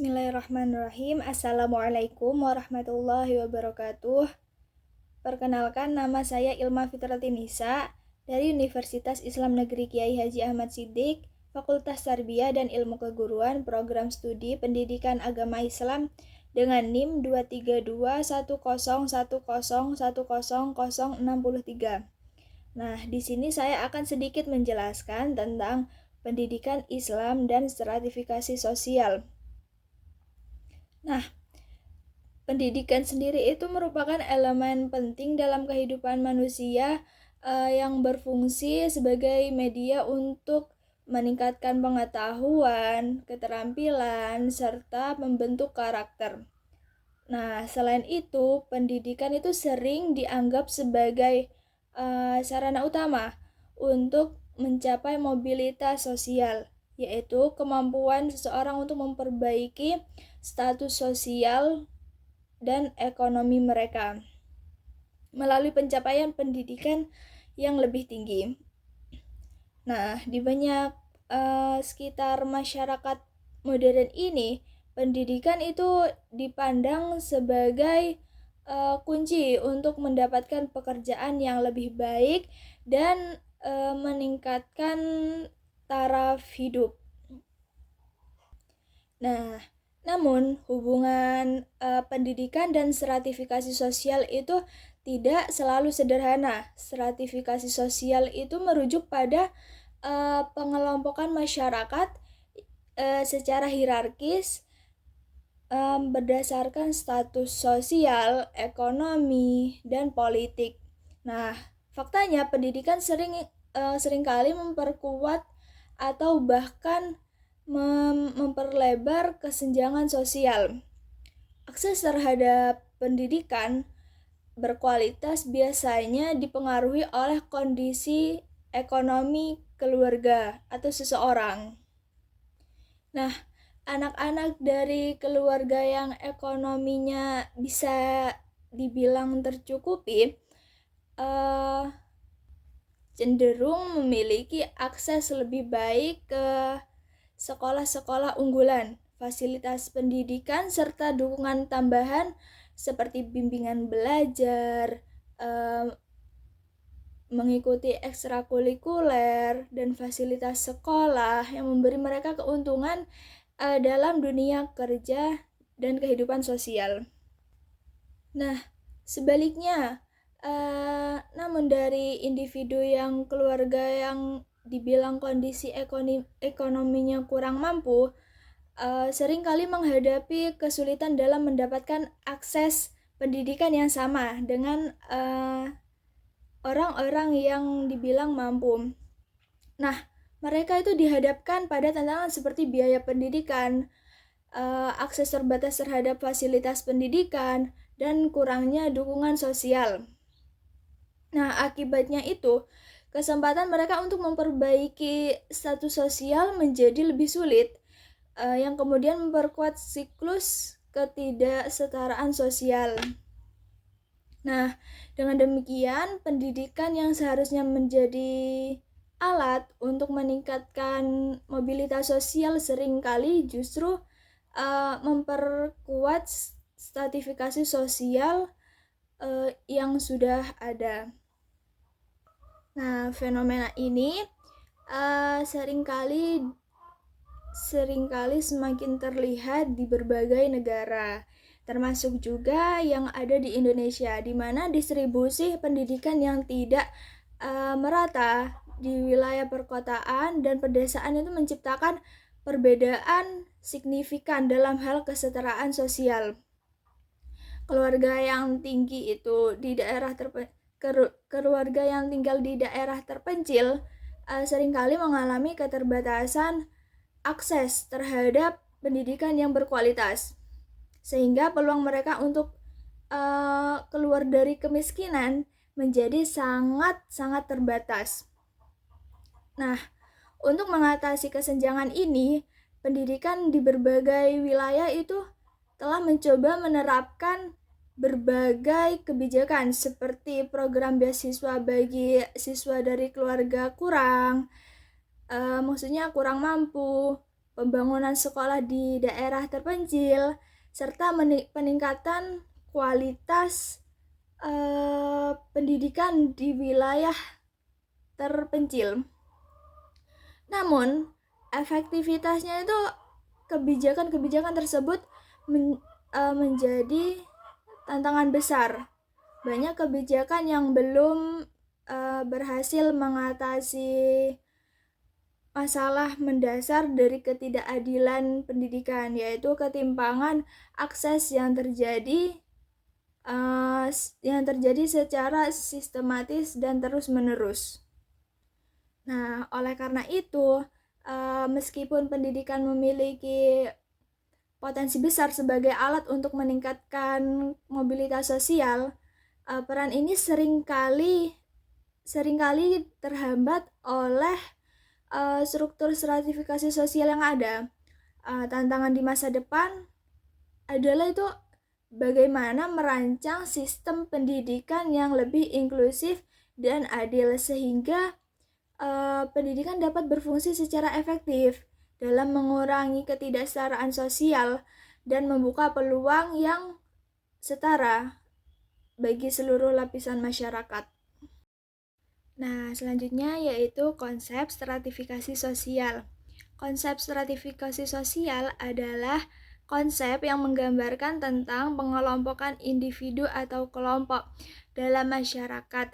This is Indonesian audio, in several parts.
Bismillahirrahmanirrahim. Assalamualaikum warahmatullahi wabarakatuh. Perkenalkan, nama saya Ilma Fitratinisa dari Universitas Islam Negeri Kiai Haji Ahmad Siddiq, Fakultas Tarbiyah dan Ilmu Keguruan, Program Studi Pendidikan Agama Islam dengan NIM 23210101063. Nah, di sini saya akan sedikit menjelaskan tentang pendidikan Islam dan stratifikasi sosial. Nah, pendidikan sendiri itu merupakan elemen penting dalam kehidupan manusia yang berfungsi sebagai media untuk meningkatkan pengetahuan, keterampilan, serta membentuk karakter. Nah, selain itu, pendidikan itu sering dianggap sebagai sarana utama untuk mencapai mobilitas sosial, yaitu kemampuan seseorang untuk memperbaiki status sosial dan ekonomi mereka melalui pencapaian pendidikan yang lebih tinggi. Nah, di banyak sekitar masyarakat modern ini, pendidikan itu dipandang sebagai kunci untuk mendapatkan pekerjaan yang lebih baik dan meningkatkan taraf hidup. Nah, namun hubungan pendidikan dan stratifikasi sosial itu tidak selalu sederhana. Stratifikasi sosial itu merujuk pada pengelompokan masyarakat secara hierarkis berdasarkan status sosial, ekonomi, dan politik. Nah, faktanya pendidikan seringkali memperkuat atau bahkan memperlebar kesenjangan sosial. Akses terhadap pendidikan berkualitas biasanya dipengaruhi oleh kondisi ekonomi keluarga atau seseorang. Nah, anak-anak dari keluarga yang ekonominya bisa dibilang tercukupi cenderung memiliki akses lebih baik ke sekolah-sekolah unggulan, fasilitas pendidikan, serta dukungan tambahan seperti bimbingan belajar, mengikuti ekstrakurikuler, dan fasilitas sekolah yang memberi mereka keuntungan dalam dunia kerja dan kehidupan sosial. Nah, sebaliknya, namun dari individu yang keluarga yang dibilang kondisi ekonominya kurang mampu, seringkali menghadapi kesulitan dalam mendapatkan akses pendidikan yang sama dengan orang-orang yang dibilang mampu. Nah, mereka itu dihadapkan pada tantangan seperti biaya pendidikan, akses terbatas terhadap fasilitas pendidikan, dan kurangnya dukungan sosial. Nah, akibatnya itu, kesempatan mereka untuk memperbaiki status sosial menjadi lebih sulit, yang kemudian memperkuat siklus ketidaksetaraan sosial. Nah, dengan demikian, pendidikan yang seharusnya menjadi alat untuk meningkatkan mobilitas sosial seringkali justru memperkuat stratifikasi sosial yang sudah ada. Nah, fenomena ini seringkali semakin terlihat di berbagai negara, termasuk juga yang ada di Indonesia, di mana distribusi pendidikan yang tidak merata di wilayah perkotaan dan pedesaan itu menciptakan perbedaan signifikan dalam hal kesetaraan sosial. Keluarga yang tinggi itu di daerah keluarga yang tinggal di daerah terpencil seringkali mengalami keterbatasan akses terhadap pendidikan yang berkualitas, sehingga peluang mereka untuk keluar dari kemiskinan menjadi sangat-sangat terbatas. Nah, untuk mengatasi kesenjangan ini, pendidikan di berbagai wilayah itu telah mencoba menerapkan berbagai kebijakan seperti program beasiswa bagi siswa dari keluarga kurang mampu, pembangunan sekolah di daerah terpencil, serta peningkatan kualitas pendidikan di wilayah terpencil. Namun, efektivitasnya itu kebijakan-kebijakan tersebut menjadi tantangan besar. Banyak kebijakan yang belum berhasil mengatasi masalah mendasar dari ketidakadilan pendidikan, yaitu ketimpangan akses yang terjadi secara sistematis dan terus-menerus. Nah, oleh karena itu, meskipun pendidikan memiliki potensi besar sebagai alat untuk meningkatkan mobilitas sosial, peran ini seringkali terhambat oleh struktur stratifikasi sosial yang ada. Tantangan di masa depan adalah itu bagaimana merancang sistem pendidikan yang lebih inklusif dan adil sehingga pendidikan dapat berfungsi secara efektif dalam mengurangi ketidaksetaraan sosial dan membuka peluang yang setara bagi seluruh lapisan masyarakat. Nah, selanjutnya yaitu konsep stratifikasi sosial. Konsep stratifikasi sosial adalah konsep yang menggambarkan tentang pengelompokan individu atau kelompok dalam masyarakat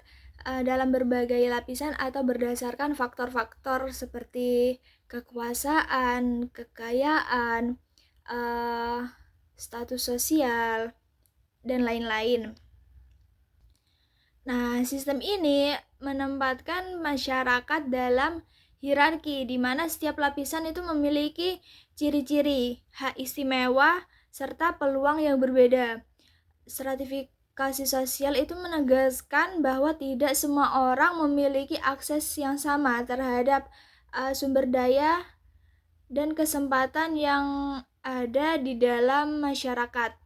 dalam berbagai lapisan atau berdasarkan faktor-faktor seperti kekuasaan, kekayaan, status sosial, dan lain-lain. Nah, sistem ini menempatkan masyarakat dalam hierarki di mana setiap lapisan itu memiliki ciri-ciri, hak istimewa, serta peluang yang berbeda. Stratifikasi sosial itu menegaskan bahwa tidak semua orang memiliki akses yang sama terhadap sumber daya dan kesempatan yang ada di dalam masyarakat.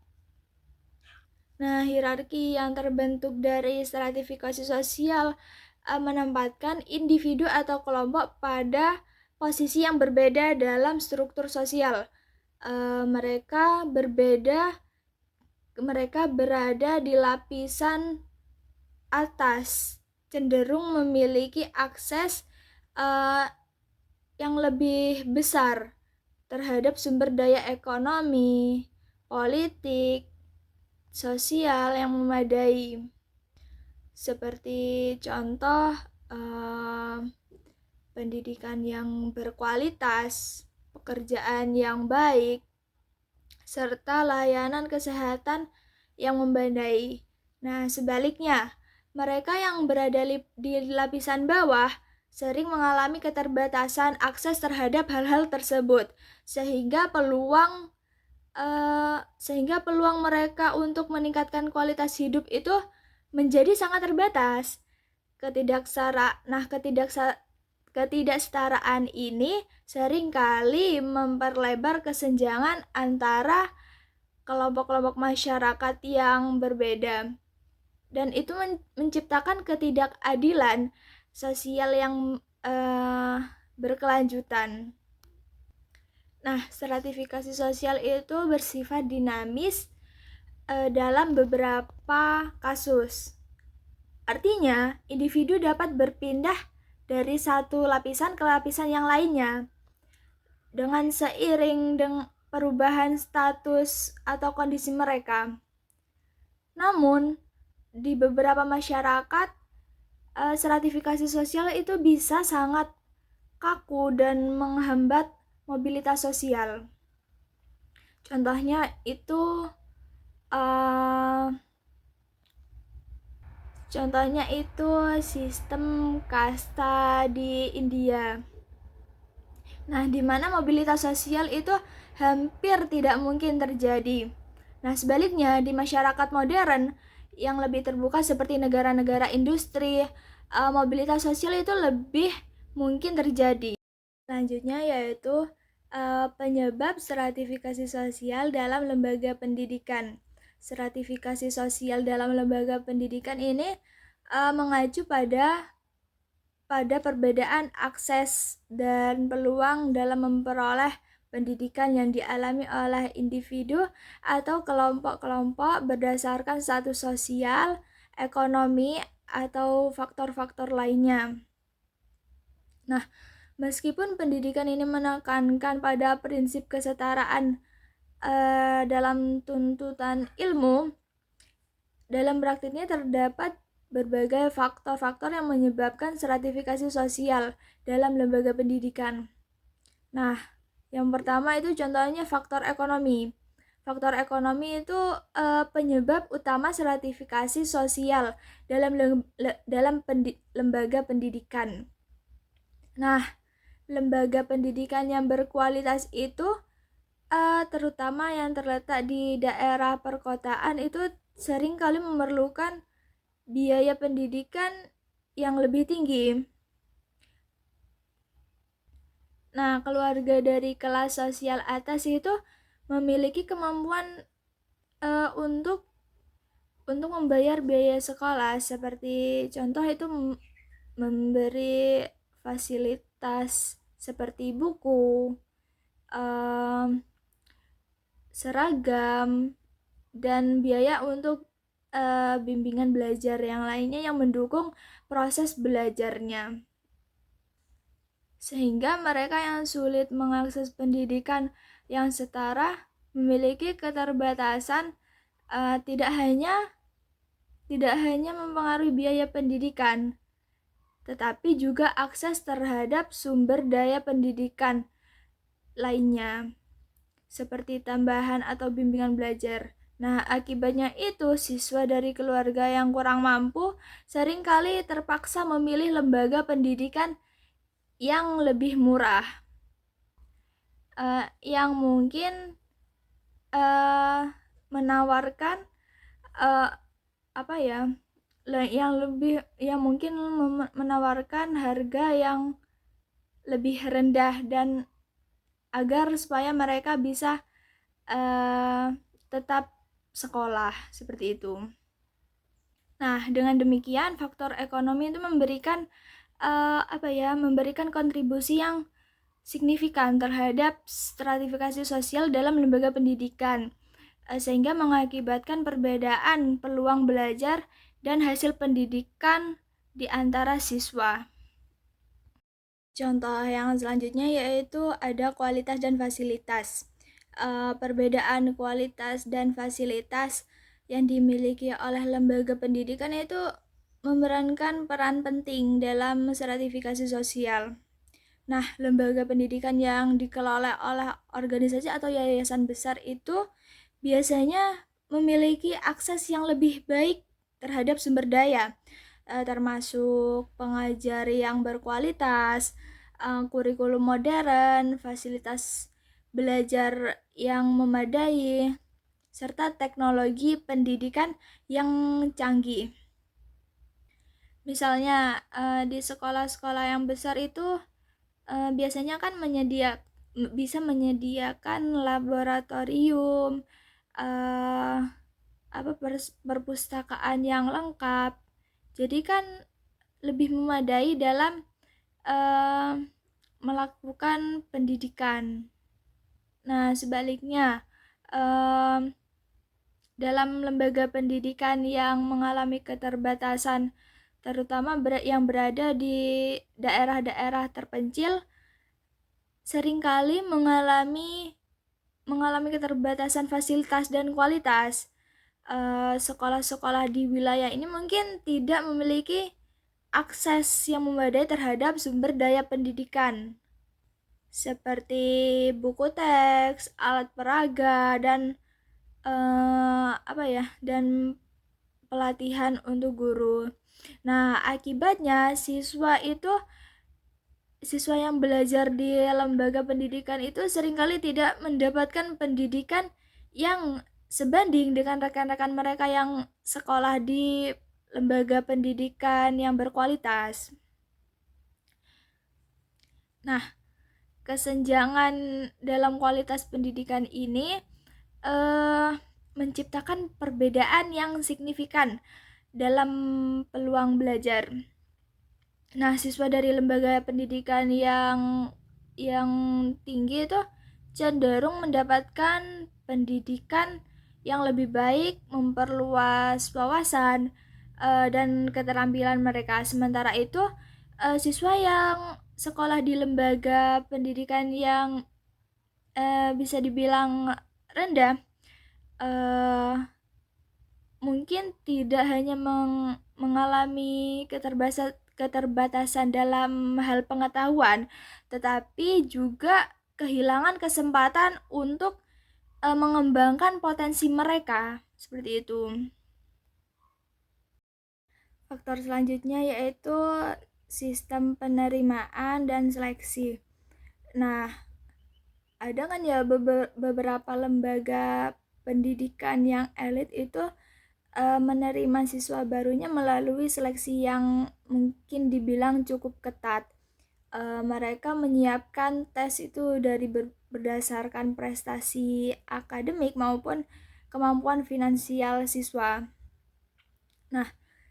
Nah, hierarki yang terbentuk dari stratifikasi sosial menempatkan individu atau kelompok pada posisi yang berbeda dalam struktur sosial. Mereka berada di lapisan atas, cenderung memiliki akses yang lebih besar terhadap sumber daya ekonomi, politik, sosial yang memadai, seperti contoh pendidikan yang berkualitas, pekerjaan yang baik, serta layanan kesehatan yang memadai. Nah, sebaliknya, mereka yang berada di lapisan bawah sering mengalami keterbatasan akses terhadap hal-hal tersebut, sehingga peluang mereka untuk meningkatkan kualitas hidup itu menjadi sangat terbatas. Ketidaksetaraan ini seringkali memperlebar kesenjangan antara kelompok-kelompok masyarakat yang berbeda, dan itu menciptakan ketidakadilan sosial yang berkelanjutan. Nah, stratifikasi sosial itu bersifat dinamis dalam beberapa kasus. Artinya, individu dapat berpindah dari satu lapisan ke lapisan yang lainnya dengan seiring dengan perubahan status atau kondisi mereka. Namun, di beberapa masyarakat, stratifikasi sosial itu bisa sangat kaku dan menghambat mobilitas sosial. Contohnya itu sistem kasta di India. Nah, di mana mobilitas sosial itu hampir tidak mungkin terjadi. Nah, sebaliknya di masyarakat modern yang lebih terbuka seperti negara-negara industri, mobilitas sosial itu lebih mungkin terjadi. Selanjutnya yaitu penyebab stratifikasi sosial dalam lembaga pendidikan. Stratifikasi sosial dalam lembaga pendidikan ini mengacu pada perbedaan akses dan peluang dalam memperoleh pendidikan yang dialami oleh individu atau kelompok-kelompok berdasarkan status sosial, ekonomi, atau faktor-faktor lainnya. Nah, meskipun pendidikan ini menekankan pada prinsip kesetaraan dalam tuntutan ilmu, dalam praktiknya terdapat berbagai faktor-faktor yang menyebabkan stratifikasi sosial dalam lembaga pendidikan. Nah, yang pertama itu contohnya faktor ekonomi. Faktor ekonomi itu penyebab utama stratifikasi sosial dalam lembaga pendidikan. Nah, lembaga pendidikan yang berkualitas itu terutama yang terletak di daerah perkotaan itu sering kali memerlukan biaya pendidikan yang lebih tinggi. Nah, keluarga dari kelas sosial atas itu memiliki kemampuan untuk membayar biaya sekolah, seperti contoh itu memberi fasilitas seperti buku, seragam, dan biaya untuk bimbingan belajar yang lainnya yang mendukung proses belajarnya. Sehingga mereka yang sulit mengakses pendidikan yang setara memiliki keterbatasan, tidak hanya mempengaruhi biaya pendidikan, tetapi juga akses terhadap sumber daya pendidikan lainnya, seperti tambahan atau bimbingan belajar. Nah, akibatnya itu siswa dari keluarga yang kurang mampu seringkali terpaksa memilih lembaga pendidikan yang lebih murah, yang mungkin menawarkan yang mungkin menawarkan harga yang lebih rendah dan agar supaya mereka bisa tetap sekolah seperti itu. Nah, dengan demikian faktor ekonomi itu memberikan kontribusi yang signifikan terhadap stratifikasi sosial dalam lembaga pendidikan, sehingga mengakibatkan perbedaan peluang belajar dan hasil pendidikan di antara siswa. Contoh yang selanjutnya yaitu ada kualitas dan fasilitas. Perbedaan kualitas dan fasilitas yang dimiliki oleh lembaga pendidikan itu memerankan peran penting dalam stratifikasi sosial. Nah, lembaga pendidikan yang dikelola oleh organisasi atau yayasan besar itu biasanya memiliki akses yang lebih baik terhadap sumber daya, termasuk pengajar yang berkualitas, kurikulum modern, fasilitas belajar yang memadai, serta teknologi pendidikan yang canggih. Misalnya di sekolah-sekolah yang besar itu biasanya kan bisa menyediakan laboratorium, perpustakaan yang lengkap. Jadi kan lebih memadai dalam melakukan pendidikan. Nah, sebaliknya dalam lembaga pendidikan yang mengalami keterbatasan, terutama yang berada di daerah-daerah terpencil, seringkali mengalami keterbatasan fasilitas dan kualitas. Sekolah-sekolah di wilayah ini mungkin tidak memiliki akses yang memadai terhadap sumber daya pendidikan, seperti buku teks, alat peraga, dan dan pelatihan untuk guru. Nah, akibatnya siswa yang belajar di lembaga pendidikan itu seringkali tidak mendapatkan pendidikan yang sebanding dengan rekan-rekan mereka yang sekolah di lembaga pendidikan yang berkualitas. Nah, kesenjangan dalam kualitas pendidikan ini menciptakan perbedaan yang signifikan dalam peluang belajar. Nah, siswa dari lembaga pendidikan yang tinggi itu cenderung mendapatkan pendidikan yang lebih baik, memperluas wawasan dan keterampilan mereka. Sementara itu, siswa yang sekolah di lembaga pendidikan yang bisa dibilang rendah mungkin tidak hanya mengalami keterbatasan dalam hal pengetahuan, tetapi juga kehilangan kesempatan untuk mengembangkan potensi mereka. Seperti itu. Faktor selanjutnya yaitu sistem penerimaan dan seleksi. Nah, ada kan ya beberapa lembaga pendidikan yang elit itu menerima siswa barunya melalui seleksi yang mungkin dibilang cukup ketat. Mereka menyiapkan tes itu dari berdasarkan prestasi akademik maupun kemampuan finansial siswa. Nah,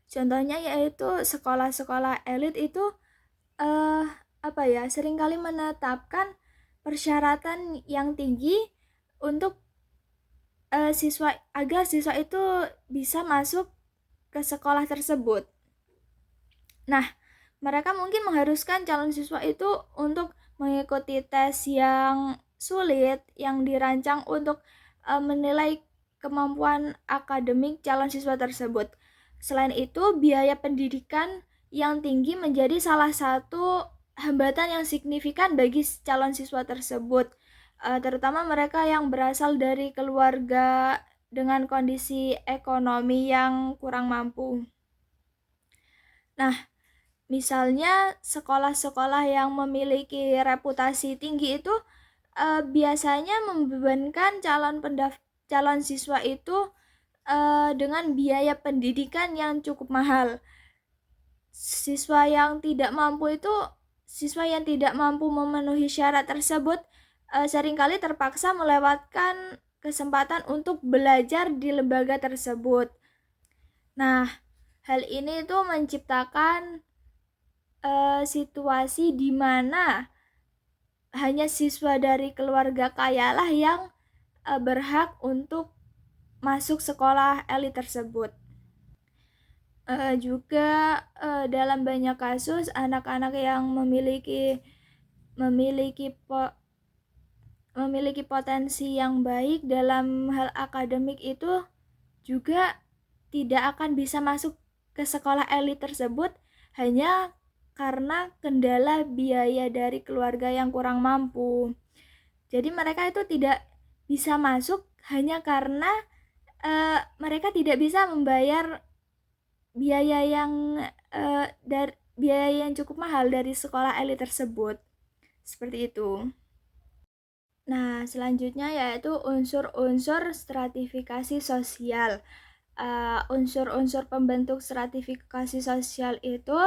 contohnya yaitu sekolah-sekolah elit itu seringkali menetapkan persyaratan yang tinggi untuk agar siswa itu bisa masuk ke sekolah tersebut. Nah, mereka mungkin mengharuskan calon siswa itu untuk mengikuti tes yang sulit yang dirancang untuk menilai kemampuan akademik calon siswa tersebut. Selain itu, biaya pendidikan yang tinggi menjadi salah satu hambatan yang signifikan bagi calon siswa tersebut. Terutama mereka yang berasal dari keluarga dengan kondisi ekonomi yang kurang mampu. Nah, misalnya sekolah-sekolah yang memiliki reputasi tinggi itu biasanya membebankan calon siswa itu dengan biaya pendidikan yang cukup mahal. Siswa yang tidak mampu memenuhi syarat tersebut seringkali terpaksa melewatkan kesempatan untuk belajar di lembaga tersebut. Nah, hal ini tuh menciptakan situasi di mana hanya siswa dari keluarga kaya lah yang berhak untuk masuk sekolah elit tersebut. Juga dalam banyak kasus anak-anak yang memiliki potensi yang baik dalam hal akademik itu juga tidak akan bisa masuk ke sekolah elit tersebut hanya karena kendala biaya dari keluarga yang kurang mampu. Jadi mereka itu tidak bisa masuk hanya karena mereka tidak bisa membayar biaya yang cukup mahal dari sekolah elit tersebut. Seperti itu. Nah, selanjutnya yaitu unsur-unsur stratifikasi sosial. Unsur-unsur pembentuk stratifikasi sosial itu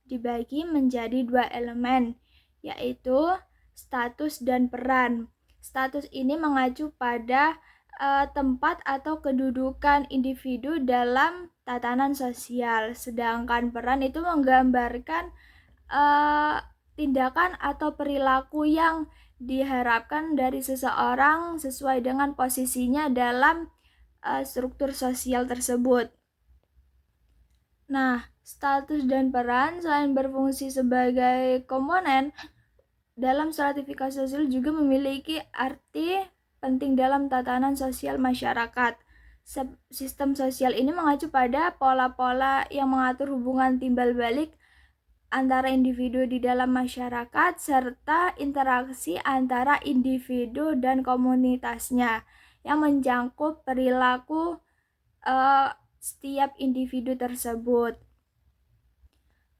dibagi menjadi 2 elemen, yaitu status dan peran. Status ini mengacu pada tempat atau kedudukan individu dalam tatanan sosial, sedangkan peran itu menggambarkan tindakan atau perilaku yang diharapkan dari seseorang sesuai dengan posisinya dalam struktur sosial tersebut. Nah, status dan peran selain berfungsi sebagai komponen dalam stratifikasi sosial juga memiliki arti penting dalam tatanan sosial masyarakat. Sistem sosial ini mengacu pada pola-pola yang mengatur hubungan timbal balik antara individu di dalam masyarakat serta interaksi antara individu dan komunitasnya yang mencakup perilaku setiap individu tersebut.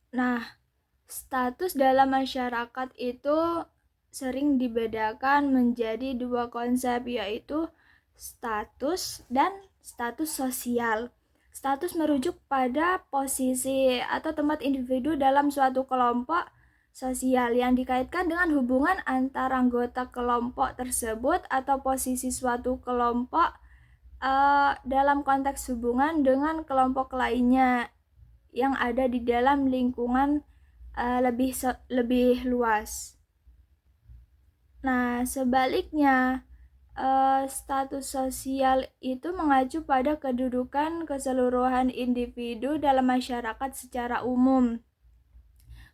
Nah, status dalam masyarakat itu sering dibedakan menjadi 2 konsep, yaitu status dan status sosial. Status merujuk pada posisi atau tempat individu dalam suatu kelompok sosial yang dikaitkan dengan hubungan antara anggota kelompok tersebut atau posisi suatu kelompok dalam konteks hubungan dengan kelompok lainnya yang ada di dalam lingkungan lebih luas. Nah, sebaliknya, status sosial itu mengacu pada kedudukan keseluruhan individu dalam masyarakat secara umum,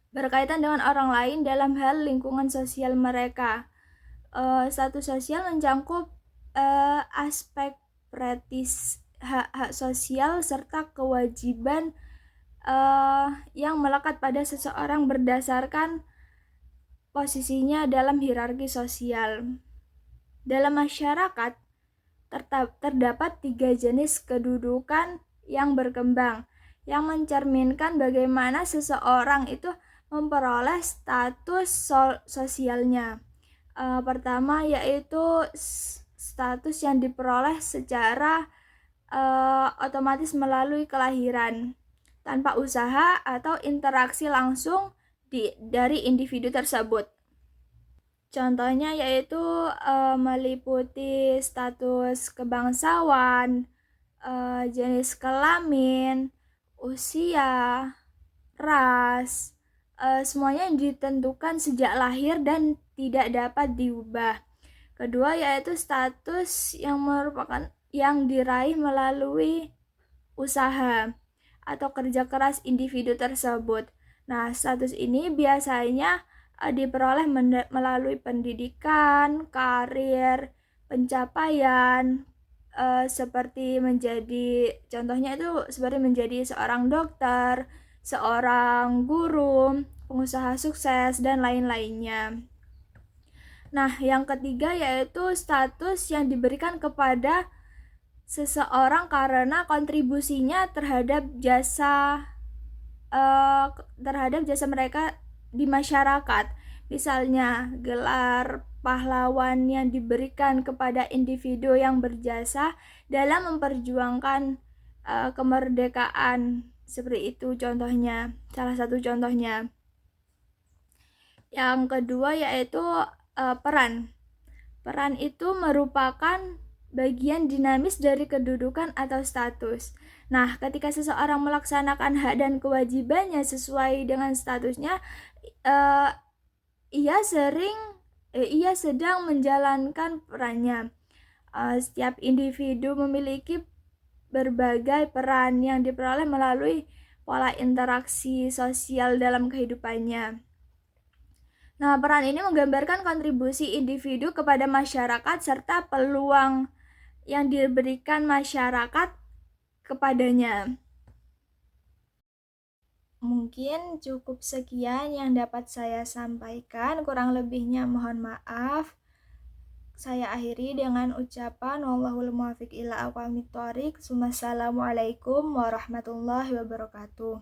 berkaitan dengan orang lain dalam hal lingkungan sosial mereka. Status sosial mencakup aspek praktis hak-hak sosial serta kewajiban yang melekat pada seseorang berdasarkan posisinya dalam hierarki sosial. Dalam masyarakat, terdapat 3 jenis kedudukan yang berkembang, yang mencerminkan bagaimana seseorang itu memperoleh status sosialnya. Pertama yaitu status yang diperoleh secara otomatis melalui kelahiran, tanpa usaha atau interaksi langsung dari individu tersebut. Contohnya yaitu meliputi status kebangsawan, jenis kelamin, usia, ras, semuanya ditentukan sejak lahir dan tidak dapat diubah. Kedua yaitu status yang merupakan yang diraih melalui usaha atau kerja keras individu tersebut. Nah, status ini biasanya diperoleh melalui pendidikan, karir, pencapaian, seperti contohnya itu seperti menjadi seorang dokter, seorang guru, pengusaha sukses, dan lain-lainnya. Nah, yang ketiga yaitu status yang diberikan kepada seseorang karena kontribusinya terhadap jasa mereka di masyarakat. Misalnya, gelar pahlawan yang diberikan kepada individu yang berjasa dalam memperjuangkan kemerdekaan. Seperti itu contohnya, salah satu contohnya. Yang kedua yaitu peran. Peran itu merupakan bagian dinamis dari kedudukan atau status. Nah, ketika seseorang melaksanakan hak dan kewajibannya sesuai dengan statusnya, ia sedang menjalankan perannya. Setiap individu memiliki berbagai peran yang diperoleh melalui pola interaksi sosial dalam kehidupannya. Nah, peran ini menggambarkan kontribusi individu kepada masyarakat serta peluang yang diberikan masyarakat kepadanya. Mungkin cukup sekian yang dapat saya sampaikan, kurang lebihnya mohon maaf. Saya akhiri dengan ucapan wallahul muwaffiq ila aqwamit thoriq. Wassalamualaikum warahmatullahi wabarakatuh.